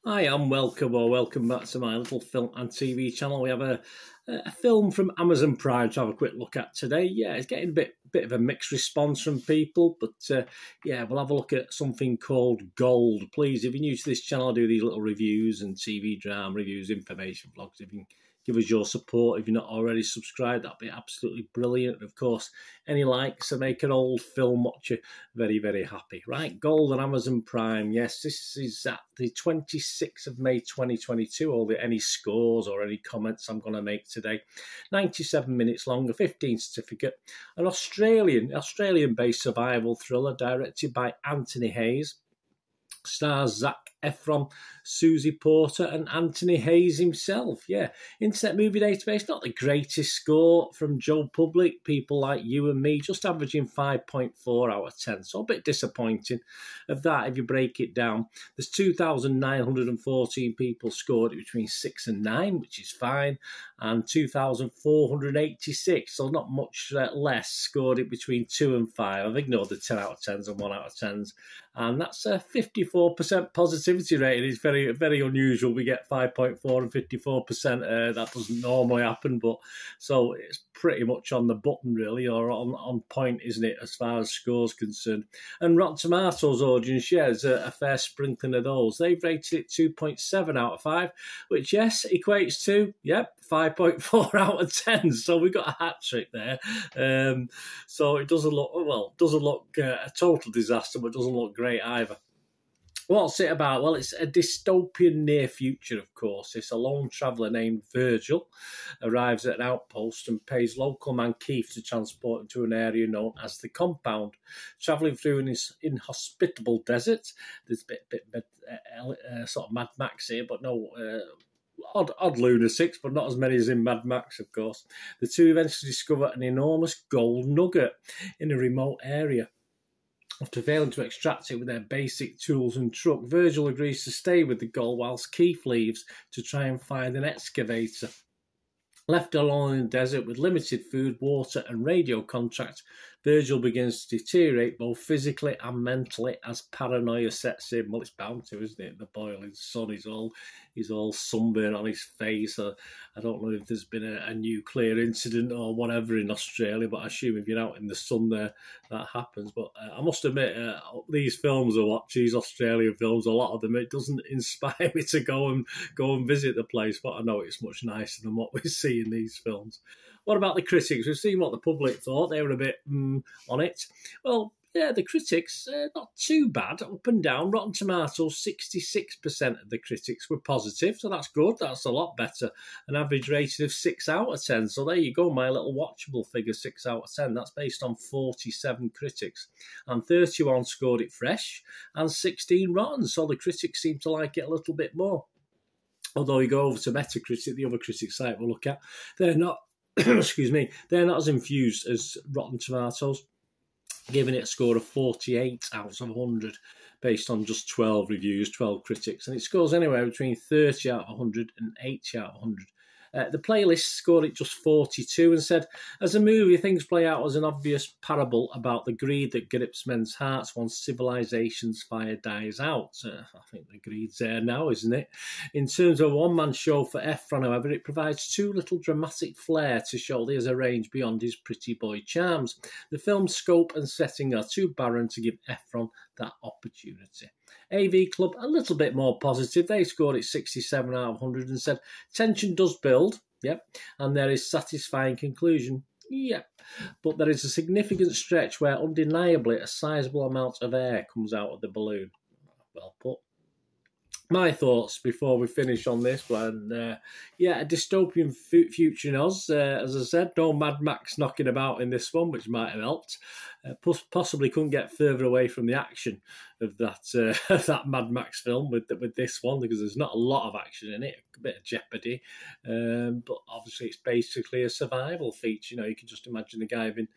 Hi, and welcome back to my little film and TV channel. We have a film from Amazon Prime to have a quick look at today. Yeah, it's getting a bit of a mixed response from people, but yeah, we'll have a look at something called Gold. Please, if you're new to this channel, I do these little reviews and TV drama reviews, information vlogs. If you can give us your support, if you're not already subscribed, that'd be absolutely brilliant. Of course, any likes to make an old film watcher very, very happy. Right, Gold on Amazon Prime. Yes, this is at the 26th of May 2022. Any scores or any comments I'm going to make today. 97 minutes long, a 15 certificate. An Australian-based survival thriller directed by Anthony Hayes. Stars Zac Efron, Susie Porter and Anthony Hayes himself. Yeah, Internet Movie Database, not the greatest score from Joe Public, people like you and me, just averaging 5.4 out of 10. So a bit disappointing of that if you break it down. There's 2,914 people scored it between 6 and 9, which is fine, and 2,486, so not much less, scored it between 2 and 5. I've ignored the 10 out of 10s and 1 out of 10s, and that's a 54% positivity rating. It's very, very unusual. We get 5.4 and 54%. That doesn't normally happen, but so it's pretty much on the button, really, or on point, isn't it, as far as scores concerned? And Rotten Tomatoes audience shares a fair sprinkling of those. They've rated it 2.7 out of 5, which, yes, equates to, 5.4 out of 10. So we've got a hat trick there. So it doesn't look, a total disaster, but it doesn't look great either. What's it about? Well, it's a dystopian near future, of course. It's a lone traveller named Virgil arrives at an outpost and pays local man Keith to transport him to an area known as the Compound. Travelling through an inhospitable desert, there's a bit sort of Mad Max here, but no... Odd lunatics, but not as many as in Mad Max, of course. The two eventually discover an enormous gold nugget in a remote area. After failing to extract it with their basic tools and truck, Virgil agrees to stay with the gold whilst Keith leaves to try and find an excavator. Left alone in the desert with limited food, water and radio contact, Virgil begins to deteriorate both physically and mentally as paranoia sets in. Well, it's bound to, isn't it? The boiling sun, he's all sunburned on his face. I don't know if there's been a nuclear incident or whatever in Australia, but I assume if you're out in the sun there, that happens. But I must admit, these films I watch, these Australian films, a lot of them, it doesn't inspire me to go and visit the place, but I know it's much nicer than what we see in these films. What about the critics? We've seen what the public thought. They were a bit on it. Well, yeah, the critics, not too bad, up and down. Rotten Tomatoes, 66% of the critics were positive, so that's good. That's a lot better. An average rating of 6 out of 10. So there you go, my little watchable figure, 6 out of 10. That's based on 47 critics. And 31 scored it fresh, and 16 rotten. So the critics seem to like it a little bit more. Although you go over to Metacritic, the other critic site we'll look at, they're not, excuse me, they're not as infused as Rotten Tomatoes, giving it a score of 48 out of 100 based on just 12 reviews, 12 critics. And it scores anywhere between 30 out of 100 and 80 out of 100. The playlist scored it just 42 and said, as a movie, things play out as an obvious parable about the greed that grips men's hearts once civilization's fire dies out. I think the greed's there now, isn't it? In terms of a one-man show for Efron, however, it provides too little dramatic flair to show there's a range beyond his pretty boy charms. The film's scope and setting are too barren to give Efron that opportunity. AV Club, a little bit more positive. They scored it 67 out of 100 and said, tension does build, and there is satisfying conclusion, but there is a significant stretch where undeniably a sizable amount of air comes out of the balloon. Well put. My thoughts before we finish on this one. A dystopian future in Oz. As I said, no Mad Max knocking about in this one, which might have helped. Possibly couldn't get further away from the action of that Mad Max film with this one, because there's not a lot of action in it, a bit of jeopardy. But obviously it's basically a survival feature. You can just imagine the guy being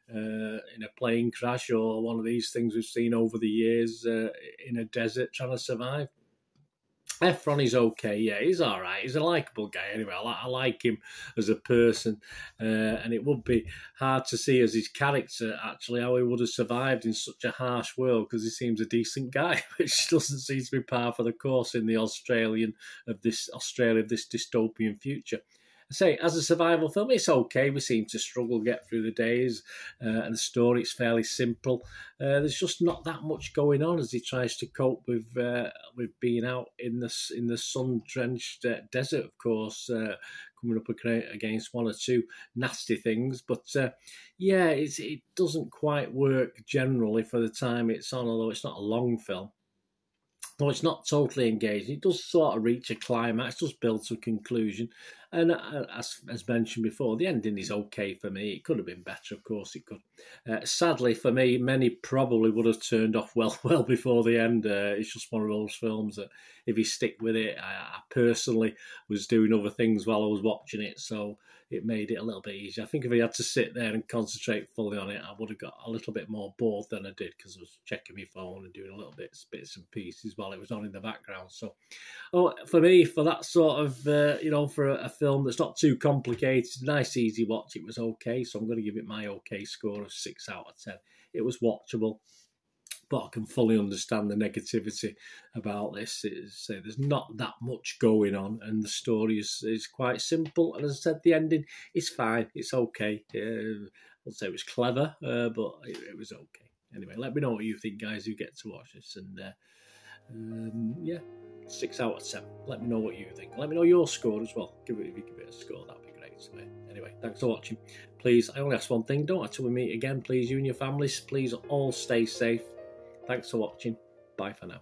in a plane crash or one of these things we've seen over the years in a desert trying to survive. Efron is okay, yeah, he's all right. He's a likeable guy anyway. I like him as a person, and it would be hard to see as his character actually how he would have survived in such a harsh world, because he seems a decent guy, which doesn't seem to be par for the course in the Australia of this dystopian future. I say, as a survival film, it's okay. We seem to struggle to get through the days, and the story, it's fairly simple. There's just not that much going on as he tries to cope with being out in the sun-drenched desert, of course, coming up against one or two nasty things. But yeah, it doesn't quite work generally for the time it's on, although it's not a long film. No, it's not totally engaging. It does sort of reach a climax, does build to a conclusion. And as mentioned before, the ending is okay for me. It could have been better, of course it could. Sadly for me, many probably would have turned off well before the end. It's just one of those films that if you stick with it, I personally was doing other things while I was watching it, so it made it a little bit easier. I think if I had to sit there and concentrate fully on it, I would have got a little bit more bored than I did, because I was checking my phone and doing a little bits and pieces while it was on in the background. So, for me, for that sort of, for a film that's not too complicated, nice, easy watch, it was okay. So I'm going to give it my okay score of 6 out of 10. It was watchable, but I can fully understand the negativity about this. There's not that much going on, and the story is quite simple. And as I said, the ending is fine. It's okay. I'll say it was clever, but it was okay. Anyway, let me know what you think, guys, who get to watch this. And yeah, 6 out of 10. Let me know what you think. Let me know your score as well. If you give it a score, that'd be great. So, anyway, thanks for watching. Please, I only ask one thing. Don't until we meet again. Please, you and your families, please all stay safe. Thanks for watching. Bye for now.